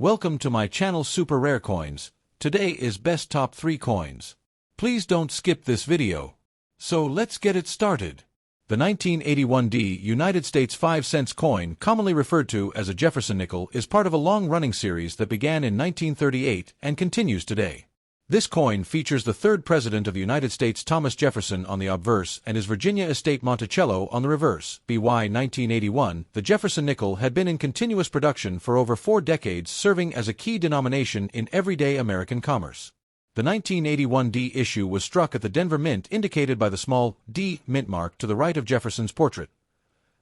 Welcome to my channel Super Rare Coins. Today is best top 3 coins. Please don't skip this video. So let's get it started. The 1981D United States 5-cent coin, commonly referred to as a Jefferson nickel, is part of a long-running series that began in 1938 and continues today. This coin features the third president of the United States, Thomas Jefferson, on the obverse and his Virginia estate Monticello on the reverse. BY 1981, the Jefferson nickel had been in continuous production for over 4 decades, serving as a key denomination in everyday American commerce. The 1981D issue was struck at the Denver Mint, indicated by the small D mint mark to the right of Jefferson's portrait.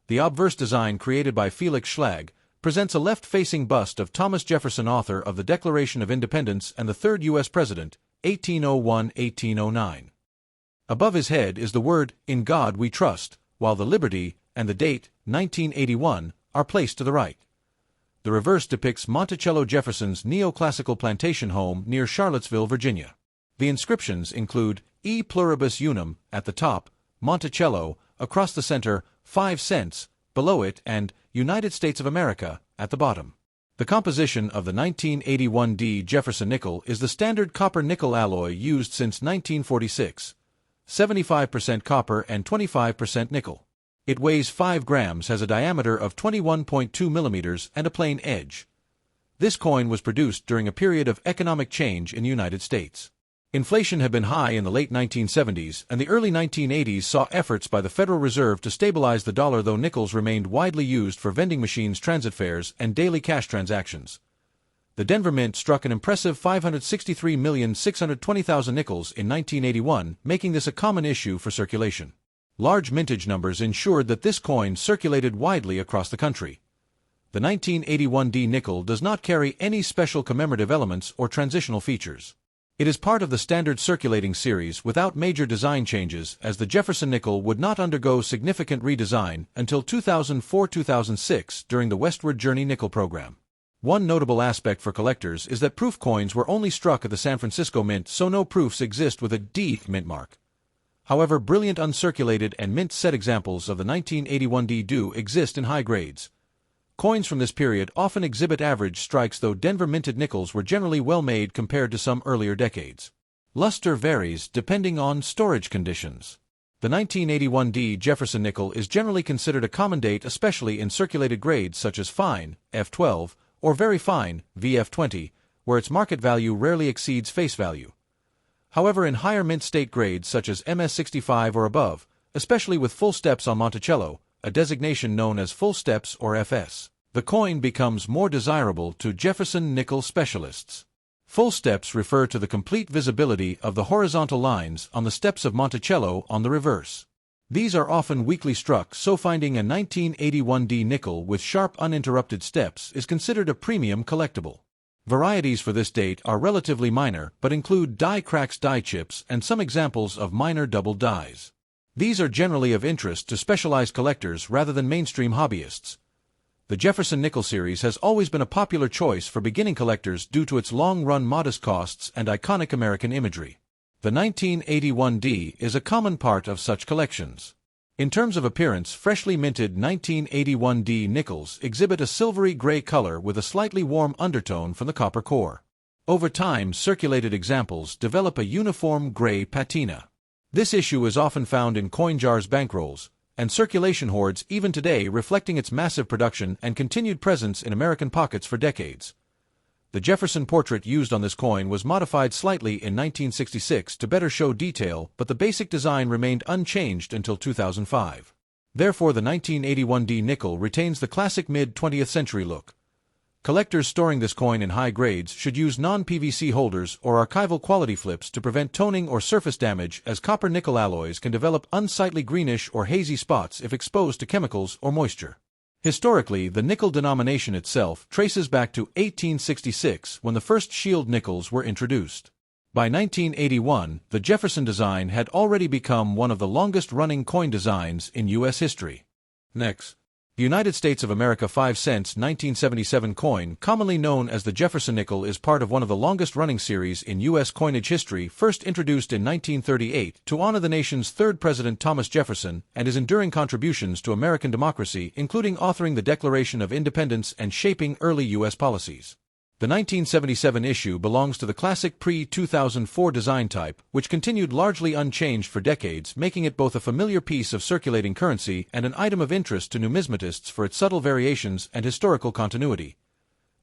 The obverse design, created by Felix Schlag, presents a left-facing bust of Thomas Jefferson, author of the Declaration of Independence and the third U.S. President, 1801-1809. Above his head is the word, "In God We Trust," while the liberty and the date, 1981, are placed to the right. The reverse depicts Monticello Jefferson's neoclassical plantation home near Charlottesville, Virginia. The inscriptions include E pluribus unum at the top, Monticello, across the center, 5 cents, below it, and United States of America at the bottom. The composition of the 1981D Jefferson nickel is the standard copper-nickel alloy used since 1946, 75% copper and 25% nickel. It weighs 5 grams, has a diameter of 21.2 millimeters, and a plain edge. This coin was produced during a period of economic change in the United States. Inflation had been high in the late 1970s, and the early 1980s saw efforts by the Federal Reserve to stabilize the dollar, though nickels remained widely used for vending machines, transit fares, and daily cash transactions. The Denver Mint struck an impressive 563,620,000 nickels in 1981, making this a common issue for circulation. Large mintage numbers ensured that this coin circulated widely across the country. The 1981D nickel does not carry any special commemorative elements or transitional features. It is part of the standard circulating series without major design changes, as the Jefferson nickel would not undergo significant redesign until 2004-2006 during the Westward Journey nickel program. One notable aspect for collectors is that proof coins were only struck at the San Francisco Mint, so no proofs exist with a D mint mark. However, brilliant uncirculated and mint set examples of the 1981D do exist in high grades. Coins from this period often exhibit average strikes, though Denver minted nickels were generally well made compared to some earlier decades. Luster varies depending on storage conditions. The 1981D Jefferson nickel is generally considered a common date, especially in circulated grades such as fine, F12, or very fine, VF20, where its market value rarely exceeds face value. However, in higher mint state grades such as MS65 or above, especially with full steps on Monticello, a designation known as full steps or FS, the coin becomes more desirable to Jefferson nickel specialists. Full steps refer to the complete visibility of the horizontal lines on the steps of Monticello on the reverse. These are often weakly struck, so finding a 1981D nickel with sharp uninterrupted steps is considered a premium collectible. Varieties for this date are relatively minor, but include die cracks, die chips, and some examples of minor double dies. These are generally of interest to specialized collectors rather than mainstream hobbyists. The Jefferson nickel series has always been a popular choice for beginning collectors due to its long-run modest costs and iconic American imagery. The 1981D is a common part of such collections. In terms of appearance, freshly minted 1981D nickels exhibit a silvery gray color with a slightly warm undertone from the copper core. Over time, circulated examples develop a uniform gray patina. This issue is often found in coin jars, bankrolls, and circulation hoards even today, reflecting its massive production and continued presence in American pockets for decades. The Jefferson portrait used on this coin was modified slightly in 1966 to better show detail, but the basic design remained unchanged until 2005. Therefore, the 1981D nickel retains the classic mid-20th century look. Collectors storing this coin in high grades should use non-PVC holders or archival quality flips to prevent toning or surface damage, as copper-nickel alloys can develop unsightly greenish or hazy spots if exposed to chemicals or moisture. Historically, the nickel denomination itself traces back to 1866, when the first shield nickels were introduced. By 1981, the Jefferson design had already become one of the longest-running coin designs in U.S. history. Next, the United States of America 5 cents 1977 coin, commonly known as the Jefferson nickel, is part of one of the longest-running series in U.S. coinage history, first introduced in 1938 to honor the nation's third president, Thomas Jefferson, and his enduring contributions to American democracy, including authoring the Declaration of Independence and shaping early U.S. policies. The 1977 issue belongs to the classic pre-2004 design type, which continued largely unchanged for decades, making it both a familiar piece of circulating currency and an item of interest to numismatists for its subtle variations and historical continuity.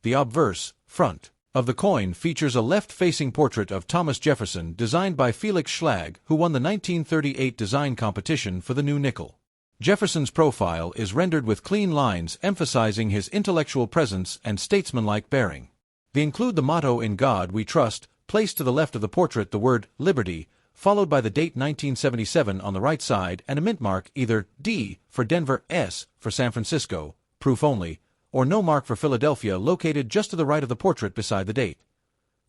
The obverse, front, of the coin features a left-facing portrait of Thomas Jefferson designed by Felix Schlag, who won the 1938 design competition for the new nickel. Jefferson's profile is rendered with clean lines emphasizing his intellectual presence and statesmanlike bearing. They include the motto "In God We Trust," placed to the left of the portrait, the word "Liberty," followed by the date 1977 on the right side, and a mint mark, either D for Denver, S for San Francisco, proof only, or no mark for Philadelphia, located just to the right of the portrait beside the date.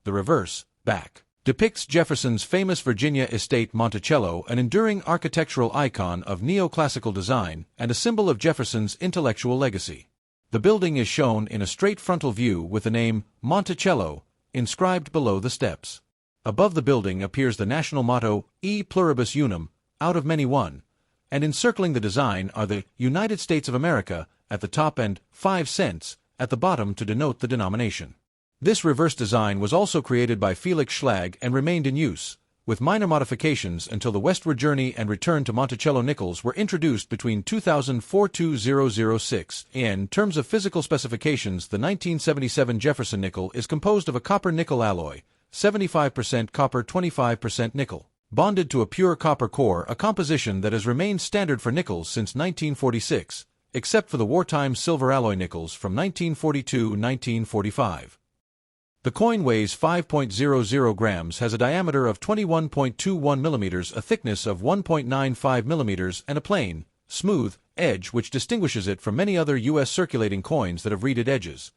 The reverse, back, depicts Jefferson's famous Virginia estate Monticello, an enduring architectural icon of neoclassical design and a symbol of Jefferson's intellectual legacy. The building is shown in a straight frontal view with the name Monticello inscribed below the steps. Above the building appears the national motto E pluribus unum, out of many one, and encircling the design are the United States of America at the top and 5 cents at the bottom to denote the denomination. This reverse design was also created by Felix Schlag and remained in use, with minor modifications until the westward journey and return to Monticello nickels were introduced between 2004-2006. In terms of physical specifications, the 1977 Jefferson nickel is composed of a copper-nickel alloy, 75% copper, 25% nickel, bonded to a pure copper core, a composition that has remained standard for nickels since 1946, except for the wartime silver alloy nickels from 1942-1945. The coin weighs 5.00 grams, has a diameter of 21.21 millimeters, a thickness of 1.95 millimeters, and a plain, smooth edge which distinguishes it from many other U.S. circulating coins that have reeded edges.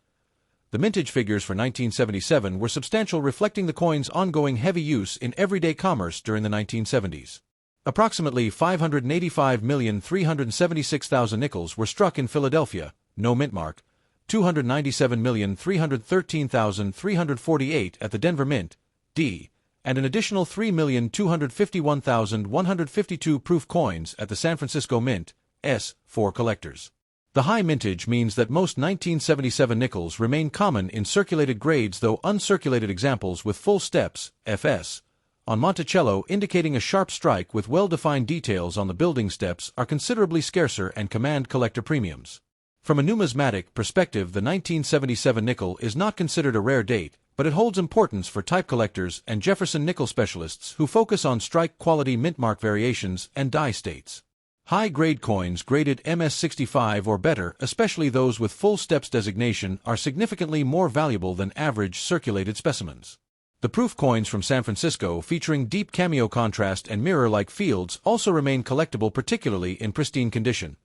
The mintage figures for 1977 were substantial, reflecting the coin's ongoing heavy use in everyday commerce during the 1970s. Approximately 585,376,000 nickels were struck in Philadelphia, no mint mark, 297,313,348 at the Denver Mint, D, and an additional 3,251,152 proof coins at the San Francisco Mint, S, for collectors. The high mintage means that most 1977 nickels remain common in circulated grades, though uncirculated examples with full steps, FS, on Monticello, indicating a sharp strike with well-defined details on the building steps, are considerably scarcer and command collector premiums. From a numismatic perspective, the 1977 nickel is not considered a rare date, but it holds importance for type collectors and Jefferson nickel specialists who focus on strike-quality mint mark variations and die states. High-grade coins graded MS65 or better, especially those with full steps designation, are significantly more valuable than average circulated specimens. The proof coins from San Francisco, featuring deep cameo contrast and mirror-like fields, also remain collectible, particularly in pristine condition.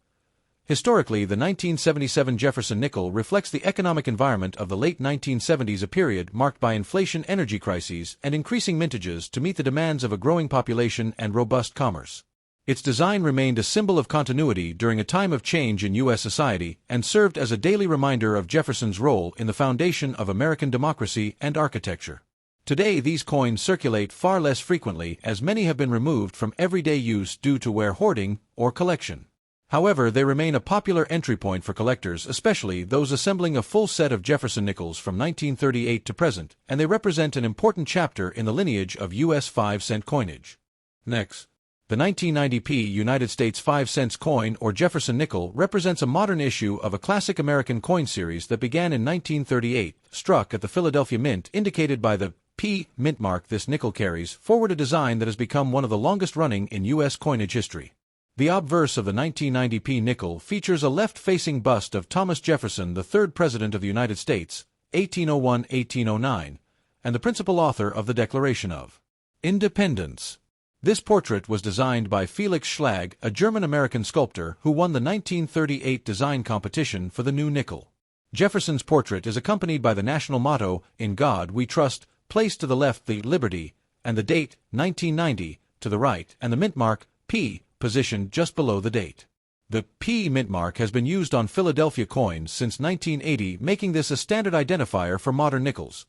Historically, the 1977 Jefferson nickel reflects the economic environment of the late 1970s, a period marked by inflation, energy crises, and increasing mintages to meet the demands of a growing population and robust commerce. Its design remained a symbol of continuity during a time of change in U.S. society and served as a daily reminder of Jefferson's role in the foundation of American democracy and architecture. Today, these coins circulate far less frequently, as many have been removed from everyday use due to wear, hoarding, or collection. However, they remain a popular entry point for collectors, especially those assembling a full set of Jefferson nickels from 1938 to present, and they represent an important chapter in the lineage of U.S. 5-cent coinage. Next, the 1990p United States 5 cents coin or Jefferson nickel represents a modern issue of a classic American coin series that began in 1938, struck at the Philadelphia Mint, indicated by the P mint mark. This nickel carries forward a design that has become one of the longest-running in U.S. coinage history. The obverse of the 1990p nickel features a left-facing bust of Thomas Jefferson, the third President of the United States, 1801-1809, and the principal author of the Declaration of Independence. This portrait was designed by Felix Schlag, a German-American sculptor who won the 1938 design competition for the new nickel. Jefferson's portrait is accompanied by the national motto, "In God We Trust," placed to the left, the Liberty, and the date, 1990, to the right, and the mint mark, P, positioned just below the date. The P mint mark has been used on Philadelphia coins since 1980, making this a standard identifier for modern nickels.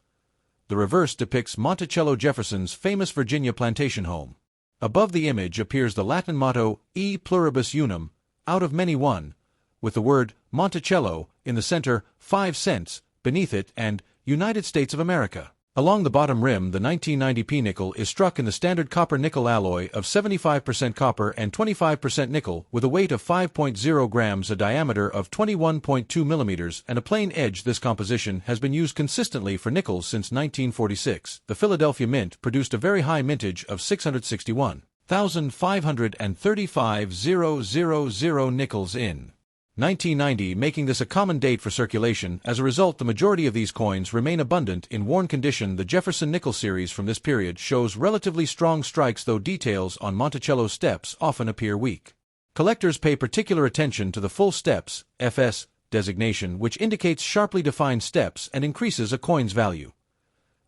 The reverse depicts Monticello Jefferson's famous Virginia plantation home. Above the image appears the Latin motto, E pluribus unum, out of many one, with the word Monticello in the center, 5 cents, beneath it, and United States of America. Along the bottom rim, the 1990p nickel is struck in the standard copper-nickel alloy of 75% copper and 25% nickel, with a weight of 5.0 grams, a diameter of 21.2 millimeters, and a plain edge. This composition has been used consistently for nickels since 1946. The Philadelphia Mint produced a very high mintage of 661,535,000 nickels in 1990, making this a common date for circulation. As a result, the majority of these coins remain abundant in worn condition. The Jefferson nickel series from this period shows relatively strong strikes, though details on Monticello's steps often appear weak. Collectors pay particular attention to the full steps (FS) designation, which indicates sharply defined steps and increases a coin's value.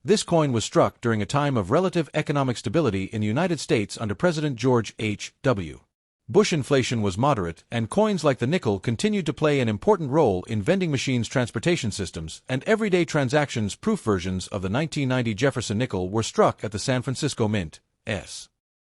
This coin was struck during a time of relative economic stability in the United States under President George H.W. Bush. Inflation was moderate, and coins like the nickel continued to play an important role in vending machines, transportation systems, and everyday transactions. Proof versions of the 1990 Jefferson nickel were struck at the San Francisco Mint,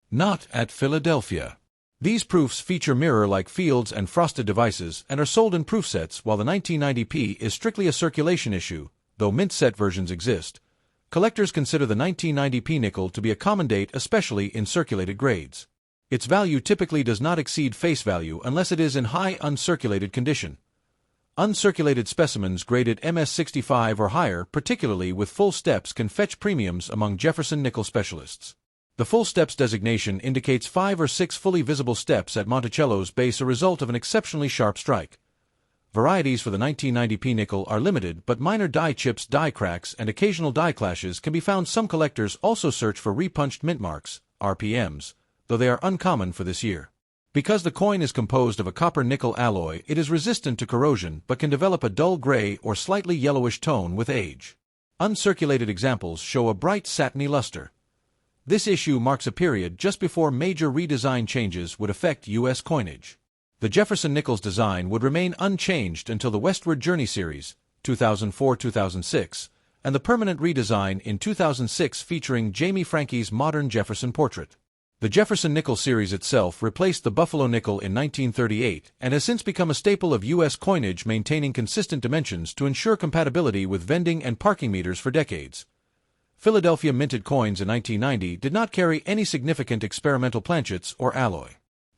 not at Philadelphia. These proofs feature mirror-like fields and frosted devices and are sold in proof sets, while the 1990p is strictly a circulation issue, though mint set versions exist. Collectors consider the 1990p nickel to be a common date, especially in circulated grades. Its value typically does not exceed face value unless it is in high uncirculated condition. Uncirculated specimens graded MS65 or higher, particularly with full steps, can fetch premiums among Jefferson nickel specialists. The full steps designation indicates 5 or 6 fully visible steps at Monticello's base, a result of an exceptionally sharp strike. Varieties for the 1990p nickel are limited, but minor die chips, die cracks, and occasional die clashes can be found. Some collectors also search for repunched mint marks, RPMs, though they are uncommon for this year. Because the coin is composed of a copper-nickel alloy, it is resistant to corrosion but can develop a dull gray or slightly yellowish tone with age. Uncirculated examples show a bright satiny luster. This issue marks a period just before major redesign changes would affect U.S. coinage. The Jefferson nickel's design would remain unchanged until the Westward Journey series, 2004-2006, and the permanent redesign in 2006 featuring Jamie Frankie's modern Jefferson portrait. The Jefferson nickel series itself replaced the Buffalo nickel in 1938 and has since become a staple of U.S. coinage, maintaining consistent dimensions to ensure compatibility with vending and parking meters for decades. Philadelphia minted coins in 1990 did not carry any significant experimental planchets or alloy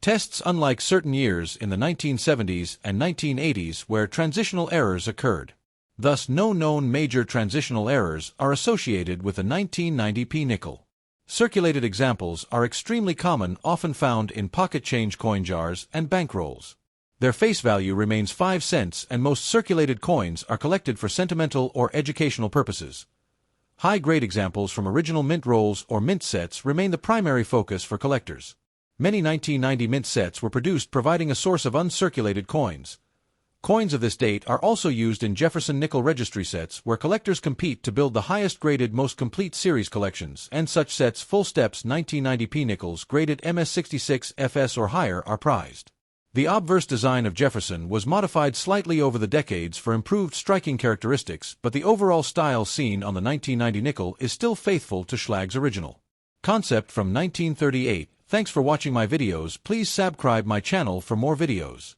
tests, unlike certain years in the 1970s and 1980s where transitional errors occurred. Thus, no known major transitional errors are associated with the 1990p nickel. Circulated examples are extremely common, often found in pocket change coin jars and bankrolls. Their face value remains 5 cents, and most circulated coins are collected for sentimental or educational purposes. High-grade examples from original mint rolls or mint sets remain the primary focus for collectors. Many 1990 mint sets were produced, providing a source of uncirculated coins. Coins of this date are also used in Jefferson nickel registry sets, where collectors compete to build the highest-graded, most complete series collections, and such sets, full steps 1990p nickels graded MS66 FS or higher, are prized. The obverse design of Jefferson was modified slightly over the decades for improved striking characteristics, but the overall style seen on the 1990 nickel is still faithful to Schlag's original concept from 1938. Thanks for watching my videos. Please subscribe my channel for more videos.